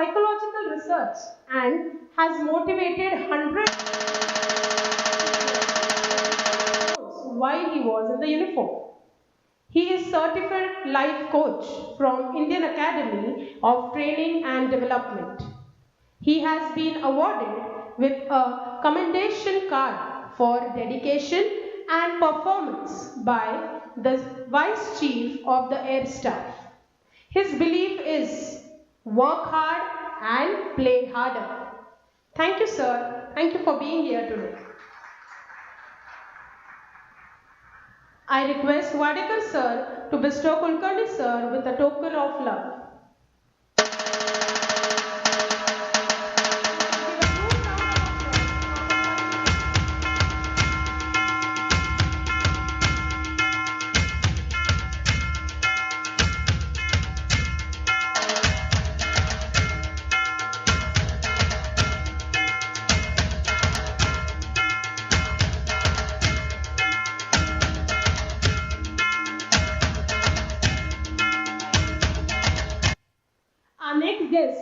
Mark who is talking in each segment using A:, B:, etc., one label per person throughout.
A: psychological research and has motivated hundreds while he was in the uniform. He is certified life coach from Indian Academy of Training and Development. He has been awarded with a commendation card for dedication and performance by the Vice Chief of the Air Staff. His belief is work hard and play harder. Thank you, sir. Thank you for being here today. I request Wadekar sir to bestow Kulkarni sir with a token of love.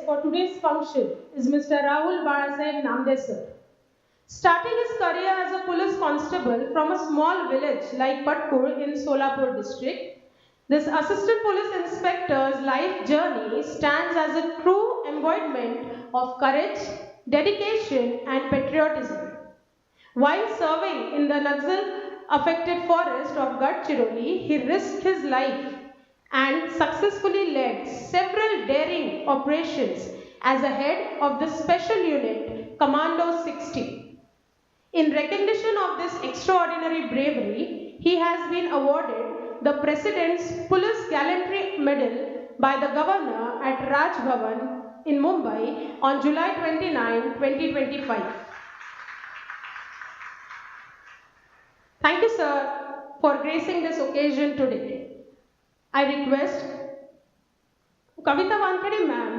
A: For today's function is Mr. Rahul Barasaheb Namde sir. Starting his career as a police constable from a small village like Patkur in Solapur district, this assistant police inspector's life journey stands as a true embodiment of courage, dedication and patriotism. While serving in the Naxal-affected forest of Gadchiroli, he risked his life and successfully led several daring operations as a head of the special unit Commando 60. In recognition of this extraordinary bravery, he has been awarded the President's Police Gallantry Medal by the Governor at Raj Bhavan in Mumbai on July 29, 2025. Thank you, sir, for gracing this occasion today. I request Kavita Wankhede ma'am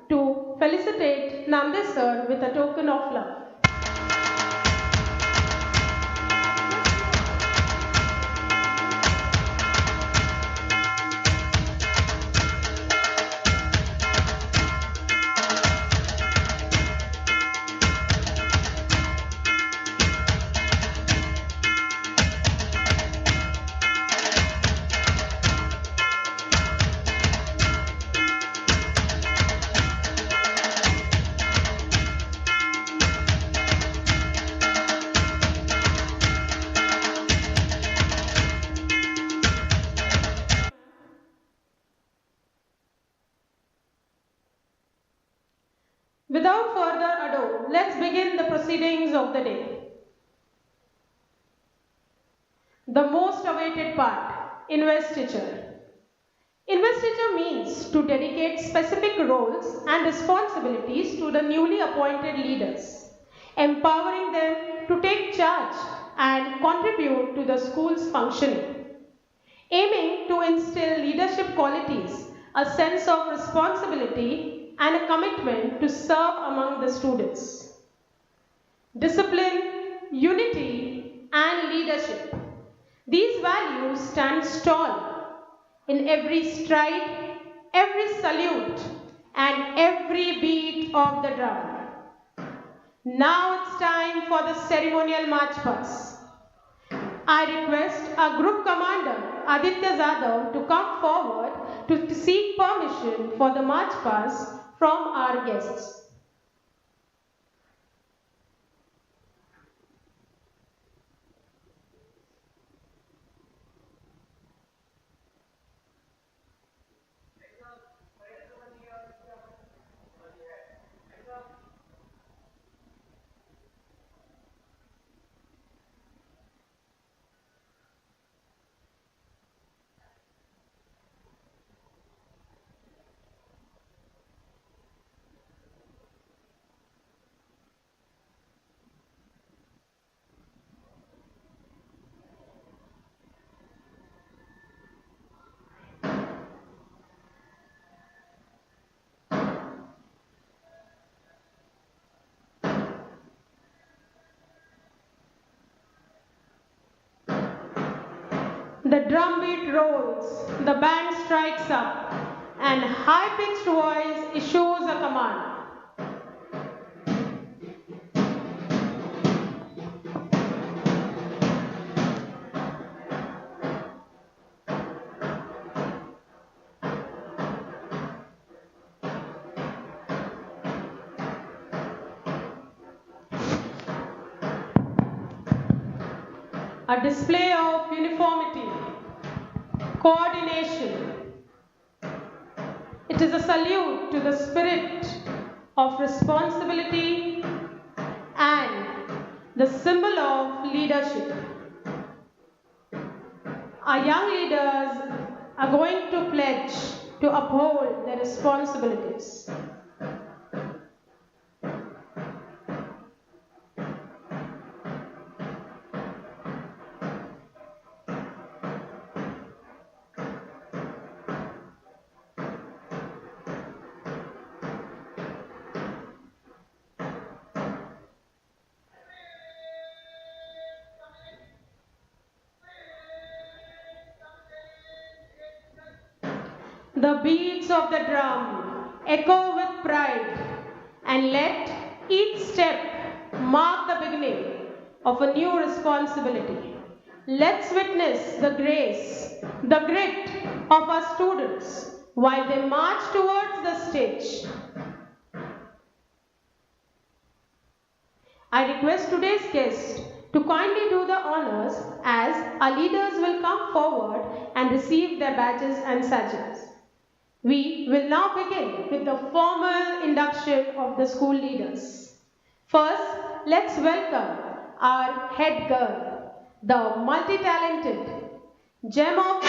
A: to felicitate Namde sir with a token of love. Without further ado, let's begin the proceedings of the day. The most awaited part, investiture. Investiture means to dedicate specific roles and responsibilities to the newly appointed leaders, empowering them to take charge and contribute to the school's functioning, aiming to instill leadership qualities, a sense of responsibility, and a commitment to serve among the students. Discipline, unity, and leadership. These values stand tall in every stride, every salute, and every beat of the drum. Now it's time for the ceremonial march past. I request our group commander Aditya Zadav to come forward to seek permission for the march past from our guests. The drumbeat rolls, the band strikes up, and high-pitched voice issues a command. a display of uniformity, coordination. It is a salute to the spirit of responsibility and the symbol of leadership. Our young leaders are going to pledge to uphold their responsibilities. The beats of the drum echo with pride, and let each step mark the beginning of a new responsibility. Let's witness the grace, the grit of our students while they march towards the stage. I request today's guest to kindly do the honors as our leaders will come forward and receive their badges and sajjas. We will now begin with the formal induction of the school leaders. First, let's welcome our head girl, the multi-talented gem of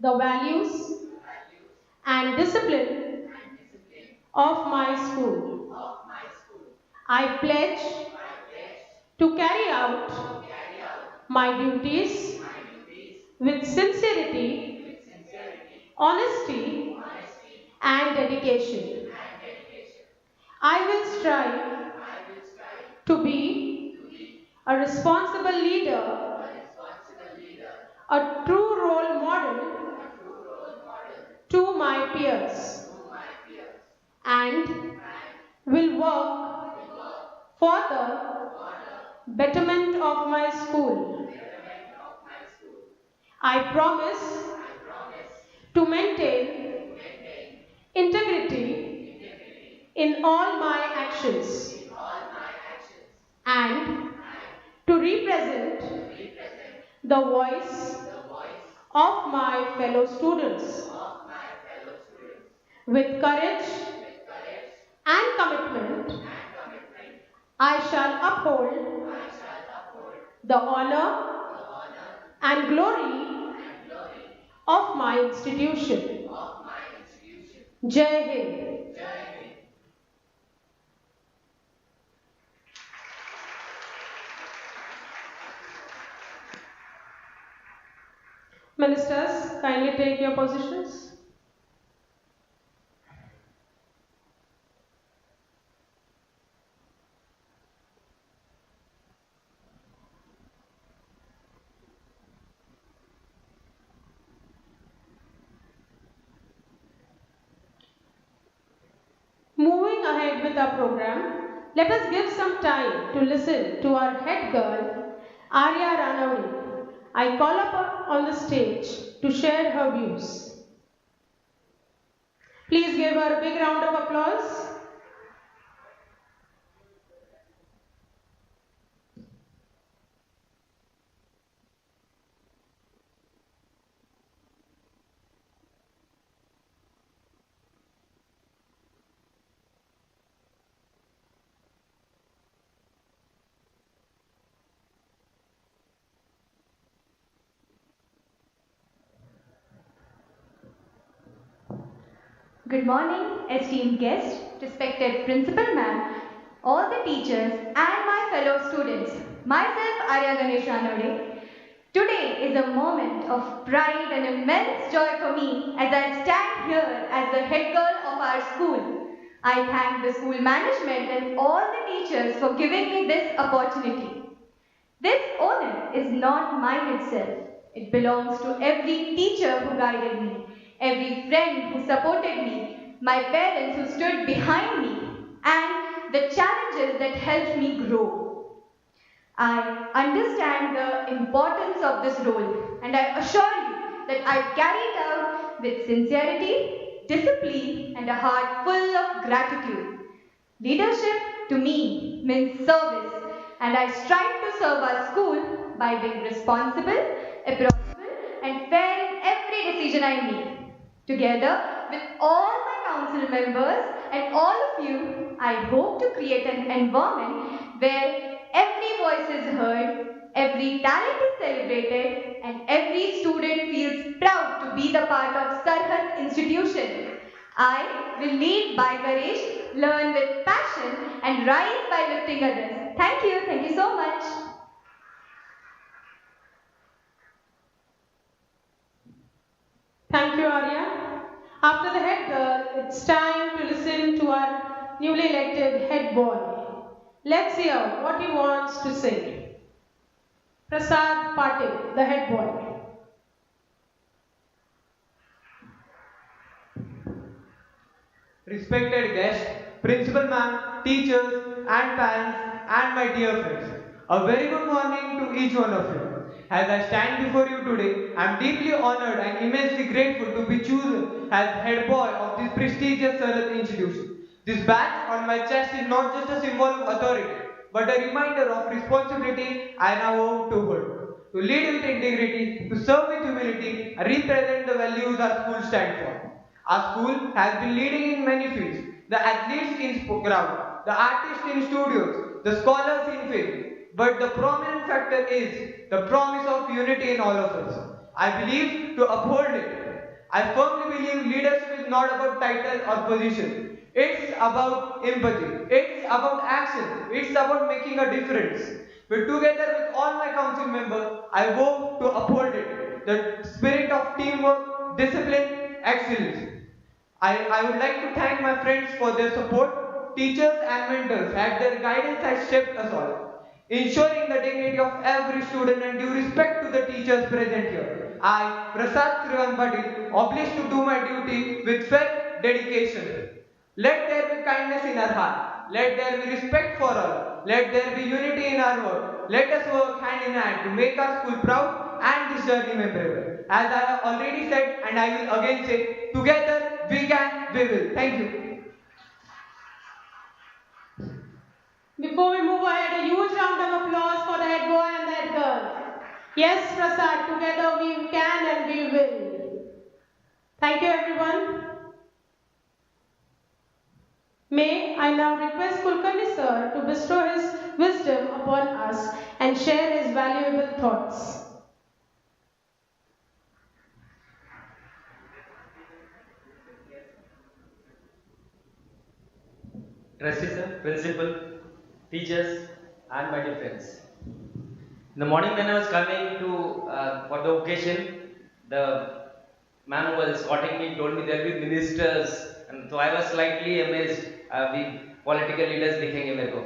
A: the values and discipline of my school. I pledge to carry out my duties with sincerity, honesty, and dedication. I will strive to be a responsible leader, a true role model to my peers, and will work for the betterment of my school. I promise to maintain integrity in all my actions and to represent the voice of my fellow students. With courage and commitment, I shall uphold the honor and glory of my institution. Jai Hind. Ministers, kindly take your positions. Moving ahead with our program, let us give some time to listen to our head girl, Arya Ranavdi. I call up on the stage to share her views. Please give her a big round of applause.
B: Good morning, esteemed guests, respected principal ma'am, all the teachers and my fellow students. Myself, Arya Ranavdi. Today is a moment of pride and immense joy for me as I stand here as the head girl of our school. I thank the school management and all the teachers for giving me this opportunity. This honor is not mine itself. It belongs to every teacher who guided me, every friend who supported me, my parents who stood behind me, and the challenges that helped me grow. I understand the importance of this role, and I assure you that I carry it out with sincerity, discipline, and a heart full of gratitude. Leadership to me means service, and I strive to serve our school by being responsible, approachable, and fair in every decision I make. Together with all my council members and all of you, I hope to create an environment where every voice is heard, every talent is celebrated, and every student feels proud to be the part of Sarhad institution. I will lead by courage, learn with passion, and rise by lifting others. Thank you so much.
A: Thank you, Arya. After the head girl, it's time to listen to our newly elected head boy. Let's hear what he wants to say. Prasad Patil, the head boy.
C: Respected guests, principal ma'am, teachers and parents and my dear friends, a very good morning to each one of you. As I stand before you today, I am deeply honored and immensely grateful to be chosen as head boy of this prestigious Sarhad institution. This badge on my chest is not just a symbol of authority, but a reminder of responsibility I now owe to hold. To lead with integrity, to serve with humility, and represent the values our school stands for. Our school has been leading in many fields. The athletes in ground, the artists in studios, the scholars in field. But the prominent factor is the promise of unity in all of us. I believe to uphold it, I firmly believe leadership is not about title or position. It's about empathy. It's about action. It's about making a difference. But together with all my council members, I work to uphold it. The spirit of teamwork, discipline, excellence. I would like to thank my friends for their support, teachers and mentors, as their guidance has shaped us all, ensuring the dignity of every student and due respect to the teachers present here. I, Prasad Trivanbadi, obliged to do my duty with faith, dedication. Let there be kindness in our heart. Let there be respect for all. Let there be unity in our work. Let us work hand in hand to make our school proud and this journey memorable. As I have already said and I will again say, together we can, we will. Thank you.
A: Before we move ahead, a huge round of applause for the head boy and the head girl. Yes, Prasad, together we can and we will. Thank you, everyone. May I now request Kulkarni sir to bestow his wisdom upon us and share his valuable thoughts.
D: Trustee sir, principal, teachers, and my dear friends. In the morning when I was coming to for the occasion, the man who was escorting me told me there will be ministers, and so I was slightly amazed. We political leaders दिखेंगे मेरे को.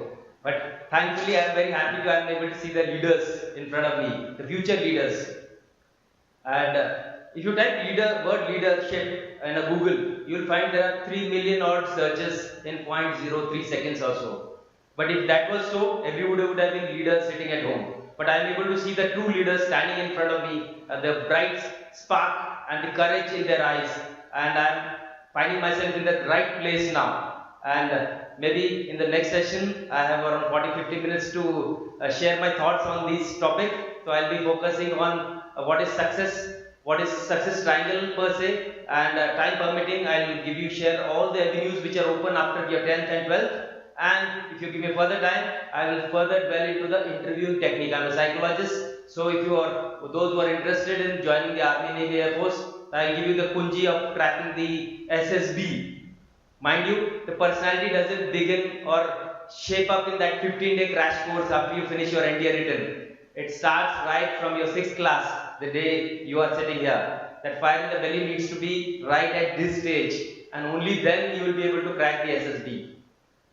D: But thankfully I am very happy to I am able to see the leaders in front of me, the future leaders. And if you type word leadership in a Google, you will find there are 3 million odd searches in 0.03 seconds or so. But if that was so, everybody would have been leaders sitting at home. But I am able to see the true leaders standing in front of me, the bright spark and the courage in their eyes. And I am finding myself in the right place now. And maybe in the next session, I have around 40-50 minutes to share my thoughts on this topic. So I'll be focusing on what is success triangle per se, and time permitting, I'll share all the avenues which are open after your 10th and 12th. And if you give me further time, I will further dwell into the interviewing technique. I'm a psychologist, so if you are those who are interested in joining the Army, Navy, Air Force, I'll give you the kunji of cracking the SSB. Mind you, the personality doesn't begin or shape up in that 15-day crash course after you finish your NDA written. It starts right from your 6th class, the day you are sitting here. That fire in the belly needs to be right at this stage, and only then you will be able to crack the SSB.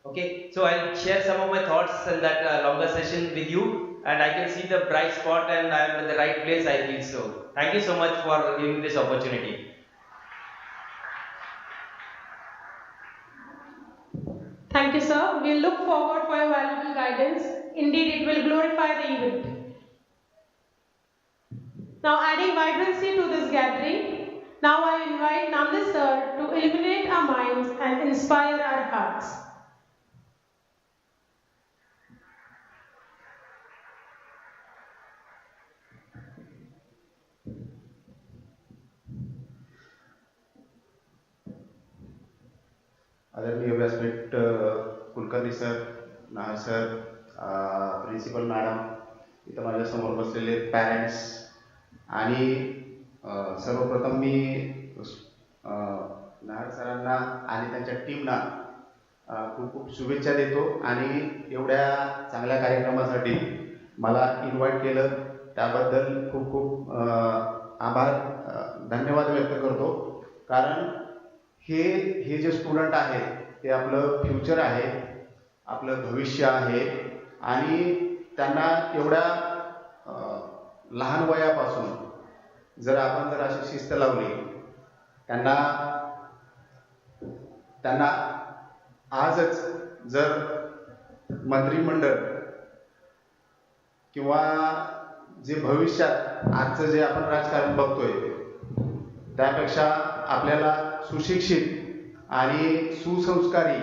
D: Okay, so I'll share some of my thoughts in that longer session with you, and I can see the bright spot and I am in the right place, I feel so. Thank you so much for giving this opportunity.
A: Thank you, sir. We look forward for your valuable guidance. Indeed, it will glorify the event. Now, adding vibrancy to this gathering, now I invite Namde sir to illuminate our minds and inspire our hearts.
E: आदरणीय व्यासपीठ Kulkarni sir, Nahar sir, principal madam, इथं माझ्यासमोर बसलेले parents आणि सर्वप्रथम मी नाहर सरांना आणि त्यांच्या टीमना खूप खूप शुभेच्छा देतो आणि एवढ्या चांगल्या कार्यक्रमासाठी मला इन्व्हाइट केलं त्याबद्दल खूप खूप आभार धन्यवाद व्यक्त करतो. कारण हे जे स्टुडंट आहे ते आपलं फ्युचर आहे, आपलं भविष्य आहे आणि त्यांना एवढ्या लहान वयापासून जर आपण अशी शिस्त लावली, त्यांना आजच जर मंत्रिमंडळ किंवा जे भविष्यात आजचं जे आपण राजकारण बघतोय त्यापेक्षा आपल्याला सुशिक्षित आणि सुसंस्कारी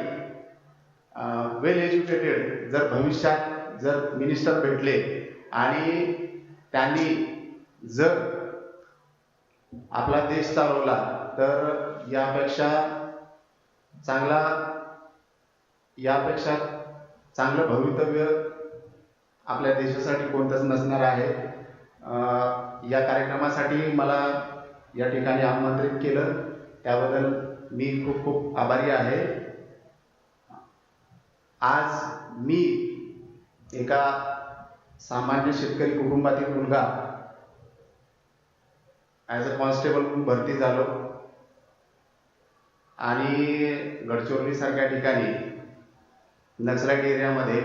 E: वेल एज्युकेटेड जर भविष्यात जर मिनिस्टर भेटले आणि त्यांनी जर आपला देश चालवला तर यापेक्षा चांगलं भवितव्य आपल्या देशासाठी कोणतंच नसणार आहे. या कार्यक्रमासाठी मला या ठिकाणी आमंत्रित केलं, त्याबद्दल मी खूप खूप आभारी आहे. आज मी एका सामान्य शेतकरी कुटुंबातील मुलगा ॲज अ कॉन्स्टेबल म्हणून भरती झालो आणि गडचिरोलीसारख्या ठिकाणी नक्सलाईट एरियामध्ये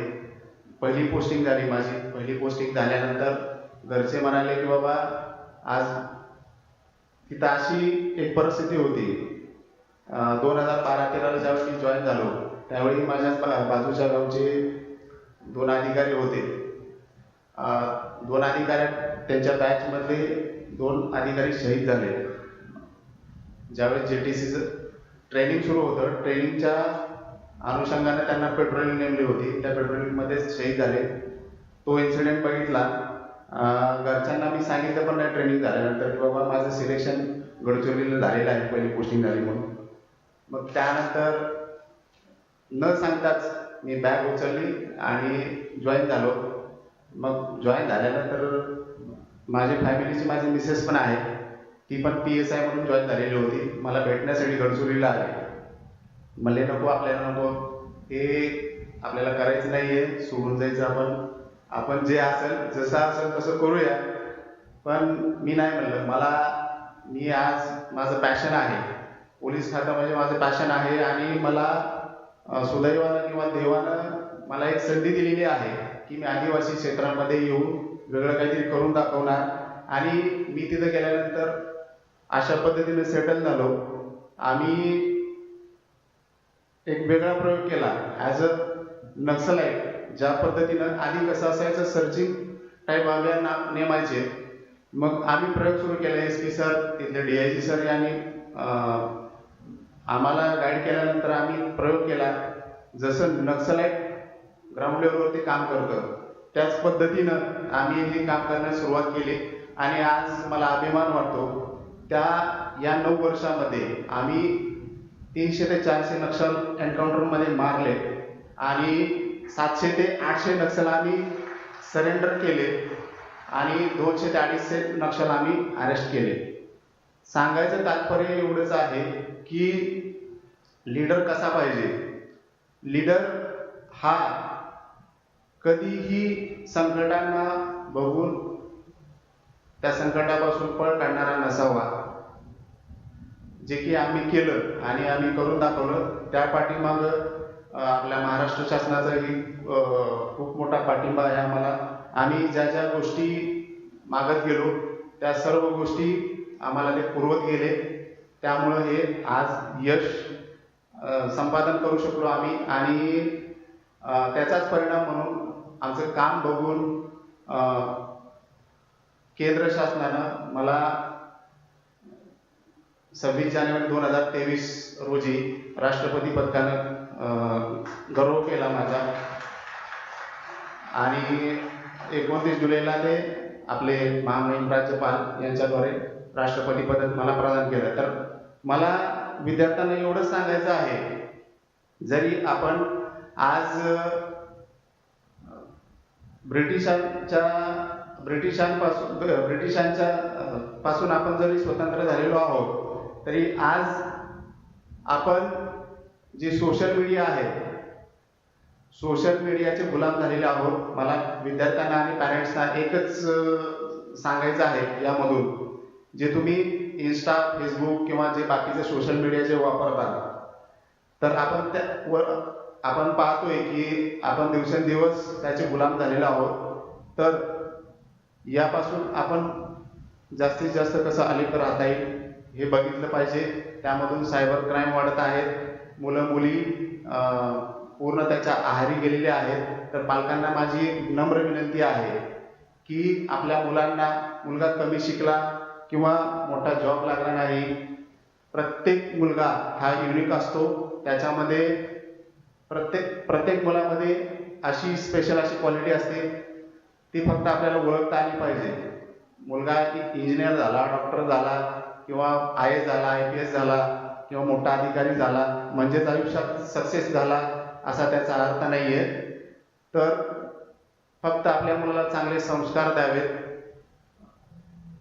E: पहिली पोस्टिंग झाली माझी. पहिली पोस्टिंग झाल्यानंतर घरचे म्हणाले की बाबा आज तिथं अशी एक परिस्थिती होती. 2012-13 ज्यावेळी मी जॉईन झालो त्यावेळी माझ्या बाजूच्या गावचे 2 अधिकारी होते. 2 अधिकारी त्यांच्या बॅचमधले 2 अधिकारी शहीद झाले. ज्यावेळेस JTCचं ट्रेनिंग सुरू होतं, ट्रेनिंगच्या अनुषंगाने त्यांना पेट्रोलिंग नेमली होती. त्या पेट्रोलिंगमध्ये शहीद झाले. तो इन्सिडेंट बघितला. घरच्यांना मी सांगितलं पण नाही ट्रेनिंग झाल्यानंतर की बाबा माझं सिलेक्शन गडचिरोलीला झालेलं आहे, पहिली पोस्टिंग झाली म्हणून. मग त्यानंतर न सांगताच मी बॅग उचलली आणि जॉईन झालो. मग जॉईन झाल्यानंतर माझी फॅमिलीची माझी मिसेस पण आहे, ती पण PSI म्हणून जॉईन झालेली होती. मला भेटण्यासाठी गडचिरोलीला आले. म्हणले नको, आपल्याला नको, हे आपल्याला करायचं नाही आहे, सोडून जायचं, आपण जे असेल जसं असेल तसं करूया. पण मी नाही म्हणलं, मी आज माझं पॅशन आहे, पोलीस खातं म्हणजे माझं पॅशन आहे आणि मला सुदैवानं किंवा देवानं मला एक संधी दिलेली आहे की मी आदिवासी क्षेत्रामध्ये येऊन वेगळं काहीतरी करून दाखवणार. आणि मी तिथं गेल्यानंतर अशा पद्धतीने सेटल झालो. आम्ही एक वेगळा प्रयोग केला ॲज अ नक्सलाईट. ज्या पद्धतीनं आधी कसं असायचं, सर्चिंग टाईप अभियान नेमायचे. मग आम्ही प्रयोग सुरू केला. SP सर, तिथले DIG सर यांनी आम्हाला गाईड केल्यानंतर आम्ही प्रयोग केला. जसं नक्सलाईट ग्राउंड लेवलवरती काम करतं त्याच पद्धतीनं आम्ही हे काम करण्यास सुरुवात केली. आणि आज मला अभिमान वाटतो या 9 वर्षामध्ये आम्ही 300 ते 400 नक्षल एन्काउंटरमध्ये मारले आणि 700 ते 800 नक्षल आम्ही सरेंडर केले आणि 200 ते 250 नक्षल आम्ही अरेस्ट केले. सांगायचं तात्पर्य एवढंच आहे की लीडर कसा पाहिजे. लीडर हा कधीही संकटांना बघून त्या संकटापासून पळ काढणारा नसावा. जे की आम्ही केलं आणि आम्ही करून दाखवलं. त्या पाठीमागं आपल्या महाराष्ट्र शासनाचाही खूप मोठा पाठिंबा आहे आम्हाला. आम्ही ज्या ज्या गोष्टी मागत गेलो त्या सर्व गोष्टी आम्हाला ते पुरवत गेले. त्यामुळं हे आज यश संपादन करू शकलो आम्ही. आणि त्याचाच परिणाम म्हणून आमचं काम बघून केंद्र शासनानं मला 26 जानेवारी 2023 रोजी राष्ट्रपती पदकानं गौरव केला माझा. आणि 29 जुलैला ते आपले महामहिम राज्यपाल यांच्याद्वारे राष्ट्रपती पदक मला प्रदान केलं. तर मला विद्यार्थ्यांना एवढंच सांगायचं आहे, जरी आपण आज ब्रिटिशांच्या पासून आपण जरी स्वतंत्र झालेलो आहोत तरी आज आपण जे सोशल मीडिया आहे, सोशल मीडियाचे गुलाम झालेले आहोत. मला विद्यार्थ्यांना आणि पॅरेंट्सना एकच सांगायचं आहे, यामधून जे तुम्ही इंस्टा, फेसबुक किंवा जे बाकीचे सोशल मीडियाचे वापरता, तर आपण पाहतोय की आपण दिवसेंदिवस त्याचे गुलाम झालेलो आहोत. तर यापासून आपण जास्तीत जास्त कसं अलिप्त राहता येईल हे बघितलं पाहिजे. त्यामधून सायबर क्राईम वाढत आहेत, मुलं मुली पूर्ण त्याच्या आहारी गेलेले आहेत. तर पालकांना माझी नम्र विनंती आहे की आपल्या मुलगा कमी शिकला किंवा मोठा जॉब लागला नाही, प्रत्येक मुलगा हा युनिक असतो. त्याच्यामध्ये प्रत्येक मुलामध्ये अशी स्पेशल अशी क्वालिटी असते, ती फक्त आपल्याला ओळखता आली पाहिजे. मुलगा इंजिनियर झाला, डॉक्टर झाला किंवा IAS झाला, IPS झाला किंवा मोठा अधिकारी झाला म्हणजेच आयुष्यात सक्सेस झाला असा त्याचा अर्थ नाही आहे. तर फक्त आपल्या मुलाला चांगले संस्कार द्यावेत.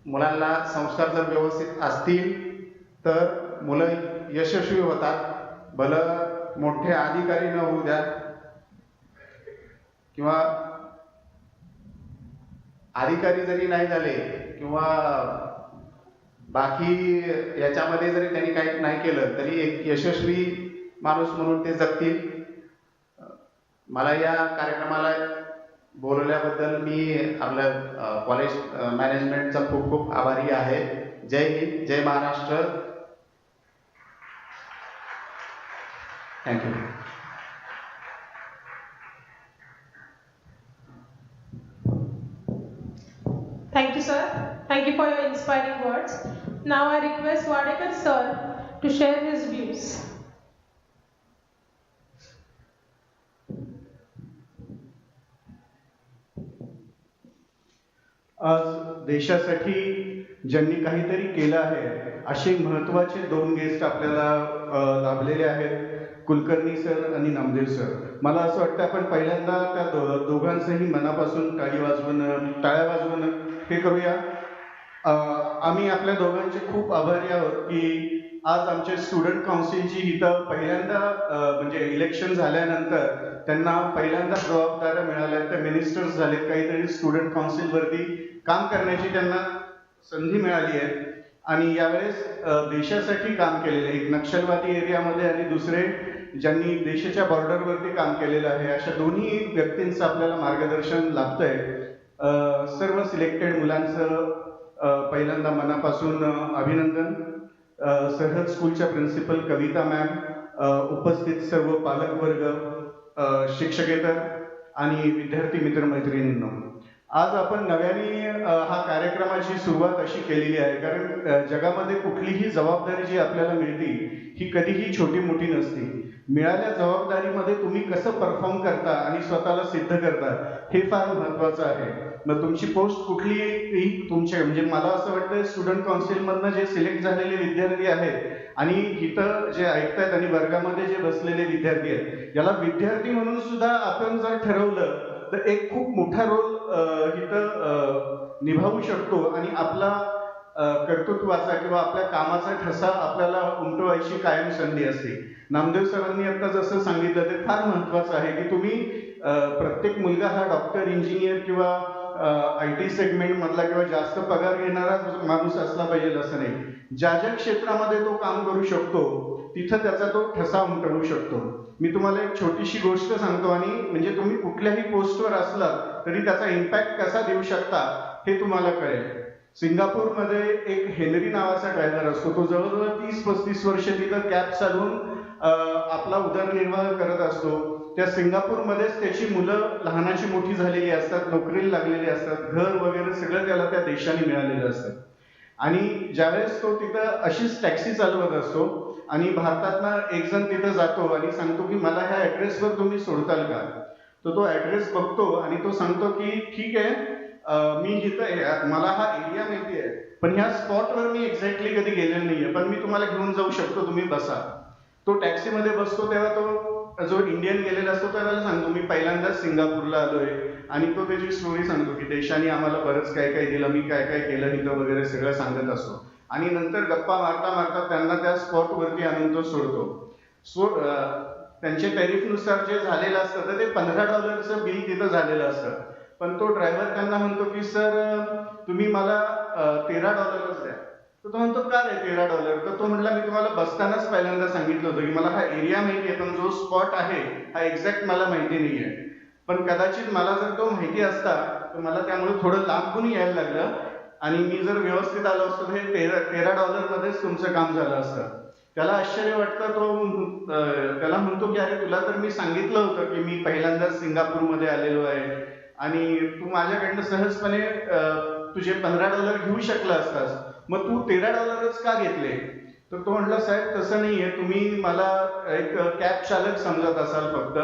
E: मुलांना संस्कार जर व्यवस्थित असतील तर मुलं यशस्वी होतात. भलं मोठे अधिकारी न होऊ द्या किंवा अधिकारी जरी नाही झाले किंवा बाकी याच्यामध्ये जरी त्यांनी काही नाही केलं तरी एक यशस्वी माणूस म्हणून ते जगतील. मला या कार्यक्रमाला बोलवल्याबद्दल मी आपल्या कॉलेज मॅनेजमेंटचा खूप खूप आभारी आहे. जय हिंद, जय Maharashtra. Thank you.
A: Thank you, sir. Thank you for your inspiring words. Now I request Wadekar sir to share his views.
F: आज देशासाठी ज्यांनी काहीतरी केलं आहे असे महत्त्वाचे 2 गेस्ट आपल्याला लाभलेले आहेत, कुलकर्णी सर आणि नामदेव सर. मला असं वाटतं आपण पहिल्यांदा त्या दोघांचंही मनापासून टाळ्या वाजवून हे करूया. आम्ही आपल्या दोघांचे खूप आभारी आहोत की आज आमच्या स्टुडंट काउन्सिलची इथं पहिल्यांदा म्हणजे इलेक्शन झाल्यानंतर त्यांना पहिल्यांदा जबाबदाऱ्या मिळाल्या. त्या मिनिस्टर्स झालेत, काहीतरी स्टुडंट काउन्सिलवरती काम करण्याची त्यांना संधी मिळाली आहे. आणि यावेळेस देशासाठी काम केलेले, एक नक्षलवादी एरियामध्ये आणि दुसरे ज्यांनी देशाच्या बॉर्डरवरती काम केलेलं आहे, अशा दोन्ही व्यक्तींचं आपल्याला मार्गदर्शन लाभतंय. सर्व सिलेक्टेड मुलांचं पहिल्यांदा मनापासून अभिनंदन. सरहद स्कूलच्या प्रिन्सिपल कविता मॅम, उपस्थित सर्व पालकवर्ग, शिक्षकेतर आणि विद्यार्थी मित्रमैत्रिणींनो, आज आपण नव्याने हा कार्यक्रमाची सुरुवात अशी केलेली आहे कारण जगामध्ये कुठलीही जबाबदारी जी आपल्याला मिळते ही कधीही छोटी मोठी नसते. मिळाल्या जबाबदारीमध्ये तुम्ही कसं परफॉर्म करता आणि स्वतःला सिद्ध करता हे फार महत्त्वाचं आहे. मग तुमची पोस्ट कुठलीही तुमच्या म्हणजे मला असं वाटतं स्टुडंट काउन्सिलमधनं जे सिलेक्ट झालेले विद्यार्थी आहेत आणि इथं जे ऐकतायत आणि वर्गामध्ये जे बसलेले विद्यार्थी आहेत, याला विद्यार्थी म्हणून सुद्धा आपण जर ठरवलं तर एक खूप मोठा रोल इथं निभावू शकतो आणि आपला कर्तृत्वाचा किंवा आपल्या कामाचा ठसा आपल्याला उमटवायची कायम संधी असते. नामदेव सरांनी आता जसं सांगितलं ते फार महत्त्वाचं आहे की तुम्ही प्रत्येक मुलगा हा डॉक्टर, इंजिनियर किंवा IT सेगमेंट मधला किंवा जास्त पगार घेणारा माणूस असला पाहिजे असं नाही. ज्या ज्या क्षेत्रामध्ये तो काम करू शकतो तिथं त्याचा तो ठसा उमटवू शकतो. मी तुम्हाला एक छोटीशी गोष्ट सांगतो आणि म्हणजे तुम्ही कुठल्याही पोस्टवर असला तरी त्याचा इम्पॅक्ट कसा देऊ शकता हे तुम्हाला कळेल. सिंगापूरमध्ये एक हेनरी नावाचा ड्रायव्हर असतो. तो जवळजवळ 30-35 वर्ष तिथं कॅब चालवून आपला उदरनिर्वाह करत असतो. त्या सिंगापूरमध्येच त्याची मुलं लहानाची मोठी झालेली असतात, नोकरीला लागलेली असतात, घर वगैरे सगळं त्याला त्या देशाने मिळालेलं असतं. आणि ज्यावेळेस तो तिथं अशीच टॅक्सी चालवत असतो आणि भारतातनं एक जण तिथं जातो आणि सांगतो की मला ह्या ऍड्रेसवर तुम्ही सोडताल का. तर तो ऍड्रेस बघतो आणि तो सांगतो की ठीक आहे, मी इथं मला हा एरिया माहिती आहे पण ह्या स्पॉटवर मी एक्झॅक्टली कधी गेलेलो नाहीये, पण मी तुम्हाला घेऊन जाऊ शकतो, तुम्ही बसा. तो टॅक्सीमध्ये बसतो तेव्हा तो जो इंडियन गेलेला असतो त्याला सांगतो मी पहिल्यांदाच सिंगापूरला आलोय आणि तो त्याची स्टोरी सांगतो की देशाने आम्हाला बरंच काय काय दिलं, मी काय काय केलं इथं वगैरे सगळं सांगत असतो. आणि नंतर गप्पा मारता मारता त्यांना त्या स्पॉटवरती आणून तो सोडतो. त्यांच्या टॅरिफनुसार जे झालेलं असतं तर ते $15 बिल तिथं झालेलं असतं. पण तो ड्रायव्हर त्यांना म्हणतो की सर तुम्ही मला $13 द्या. तर तो म्हणतो का रे $13? तर तो म्हटला मी तुम्हाला बसतानाच पहिल्यांदा सांगितलं होतं की मला हा एरिया माहिती आहे पण जो स्पॉट आहे हा एक्झॅक्ट मला माहिती नाही आहे. पण कदाचित मला जर तो माहिती असता तर मला त्यामुळे थोडं लांबून यायला लागलं आणि मी जर व्यवस्थित आलो असतो तर हे $13 मध्येच तुमचं काम झालं असतं. त्याला आश्चर्य वाटतं. तो त्याला म्हणतो की अरे तुला तर मी सांगितलं होतं की मी पहिल्यांदाच सिंगापूरमध्ये आलेलो आहे आणि तू माझ्याकडनं सहजपणे तुझे $15 घेऊ शकला असतास, मग तू $13 का घेतले. तर तो म्हटला साहेब तसं नाहीये, तुम्ही मला एक कॅब चालक समजत असाल फक्त,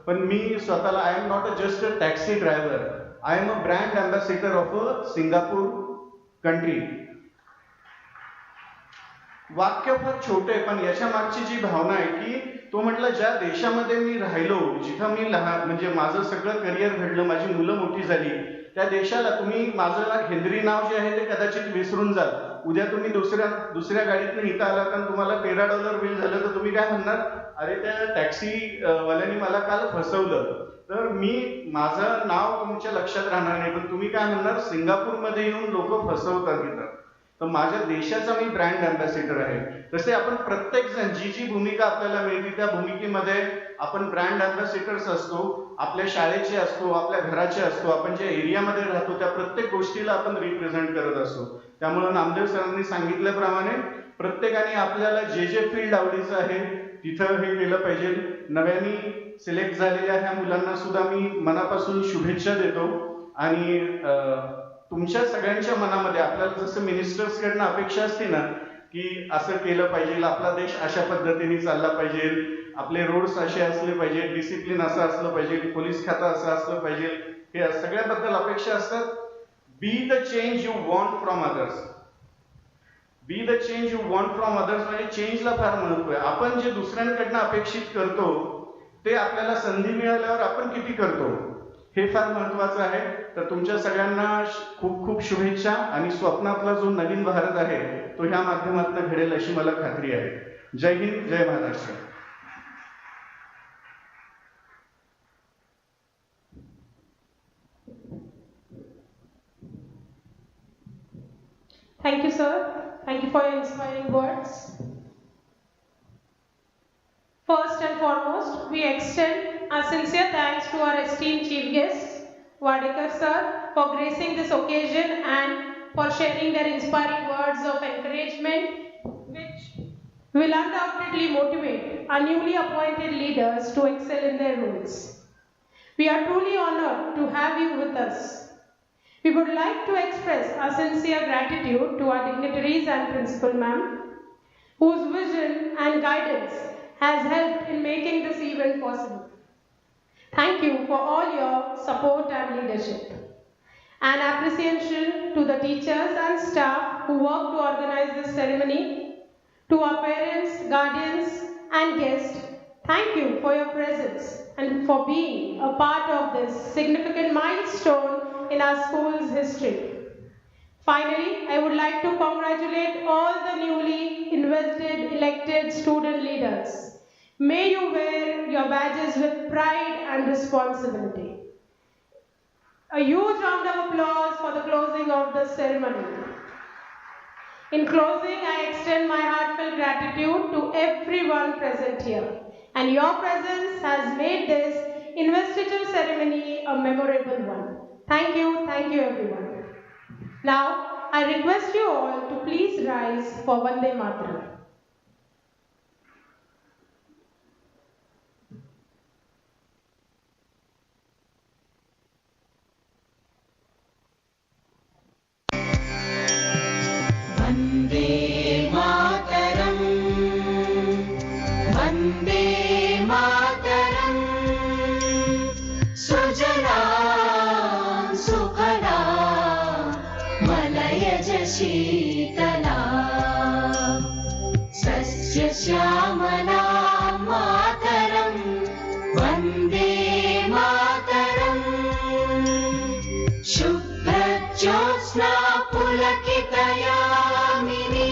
F: पण मी स्वतःला I am not just a taxi driver, I am a brand ambassador of a Singapore country. वाक्य फार छोटे पण याच्या मागची जी भावना आहे की तो म्हटला ज्या देशामध्ये मी राहिलो, जिथं मी लहान म्हणजे माझं सगळं करिअर घडलं, माझी मुलं मोठी झाली, त्या देशाला तुम्ही माझं हेनरी नाव जे आहे ते कदाचित विसरून जाल. उद्या तुम्ही दुसऱ्या गाडीतनं इथं आलात आणि तुम्हाला $13 बिल झालं तर तुम्ही काय म्हणणार, अरे त्या टॅक्सी वाल्याने मला काल फसवलं. तर माझं नाव तुमच्या लक्षात राहणार नाही, पण तुम्ही काय म्हणणार, सिंगापूरमध्ये येऊन लोक फसवतात इथं. तर माझ्या देशाचा मी ब्रँड अँबॅसिडर आहे. तसे आपण प्रत्येक जण जी भूमिका आपल्याला मिळते त्या भूमिकेमध्ये आपण ब्रँड अँबॅसिडर्स असतो. आपल्या शाळेचे असतो, आपल्या घराचे असतो, आपण ज्या एरियामध्ये राहतो त्या प्रत्येक गोष्टीला आपण रिप्रेझेंट करत असतो. त्यामुळे नामदेव सरांनी सांगितल्याप्रमाणे प्रत्येकाने आपल्याला जे फील्ड आवडीचं आहे तिथं हे केलं पाहिजे. नव्याने सिलेक्ट झालेल्या ह्या मुलांना सुद्धा मी मनापासून शुभेच्छा देतो. आणि तुमच्या सगळ्यांच्या मनामध्ये आपल्याला जसं मिनिस्टर्सकडनं अपेक्षा असते ना की असं केलं पाहिजे, आपला देश अशा पद्धतीने चालला पाहिजे, आपले रोड्स असे असले पाहिजे, डिसिप्लिन असं असलं पाहिजे, पोलीस खातं असं असलं पाहिजे, हे सगळ्याबद्दल अपेक्षा असतात. Be the change you want from others. Be the change you want from others म्हणजे चेंजला फार महत्व आहे. आपण जे दुसऱ्यांकडनं अपेक्षित करतो ते आपल्याला संधी मिळाल्यावर आपण किती करतो हे फार महत्वाचं आहे. तर तुमच्या सगळ्यांना खूप खूप शुभेच्छा. आणि स्वप्नातला जो नवीन भारत आहे तो ह्या माध्यमातून घडेल अशी मला खात्री आहे. जय हिंद, जय Maharashtra.
A: Thank you, sir. Thank you for your inspiring words. First and foremost, we extend our sincere thanks to our esteemed chief guest, Wadekar sir, for gracing this occasion and for sharing their inspiring words of encouragement, which will undoubtedly motivate our newly appointed leaders to excel in their roles. We are truly honored to have you with us. We would like to express our sincere gratitude to our dignitaries and principal ma'am, whose vision and guidance has helped in making this event possible. Thank you for all your support and leadership. And appreciation to the teachers and staff who worked to organize this ceremony. To our parents, guardians, and guests, thank you for your presence and for being a part of this significant milestone in our school's history. Finally, I would like to congratulate all the newly elected student leaders. May you wear your badges with pride and responsibility. A huge round of applause for the closing of the ceremony. In closing, I extend my heartfelt gratitude to everyone present here. And your presence has made this investiture ceremony a memorable one. Thank you everyone. Now, I request you all to please rise for Vande Mataram.
G: Vande Mataram, Vande Mataram, Sujalam Sukhalam Malayaj Sheetalam Sasya Shyamalam Mataram, Vande Mataram, Shubhra Jyotsna Pulakitayamini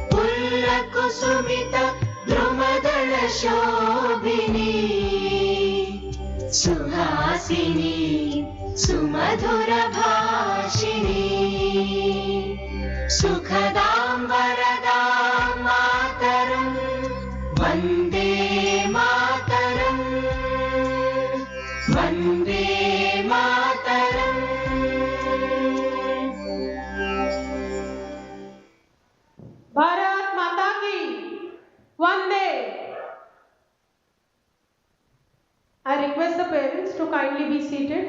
G: Pullakusumita Drumadala Shobhini Suhasini Sumadhura Bhashini Sukhadam Varadam Mataram, Vande Mataram, Vande Mataram.
A: Bharat Mata Ki Vande. I request the parents to kindly be seated.